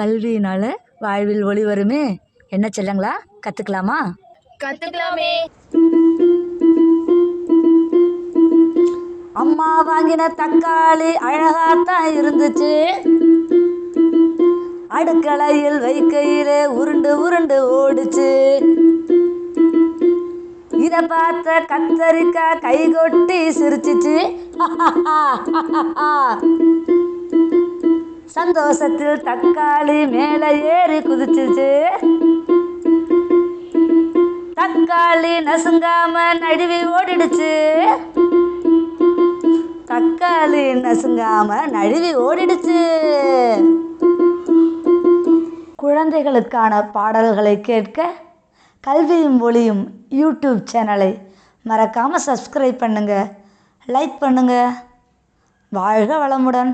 கல்வியினால் வாழ்வில் ஒளி வருமே. என்ன செல்லங்களா, கற்றுக்கலாமா? கத்துக்கலாமே. அம்மா வாங்கின தக்காளி அழகாத்தான் இருந்துச்சு, அடுக்கலையில் வைக்கையிலே உருண்டு உருண்டு ஓடுச்சு. இதை பார்த்த கத்தரிக்காய் கைகொட்டி சிரிச்சிச்சு. சந்தோஷத்தில் தக்காளி மேலே ஏறி குதிச்சிச்சு. தக்காளி நசுங்காம நழுவி ஓடிடுச்சு. தக்காளி நசுங்காம நழுவி ஓடிடுச்சு. குழந்தைகளுக்கான பாடல்களை கேட்க கல்வியும் ஒளியும் யூடியூப் சேனலை மறக்காமல் சப்ஸ்கிரைப் பண்ணுங்கள், லைக் பண்ணுங்கள். வாழ்க வளமுடன்.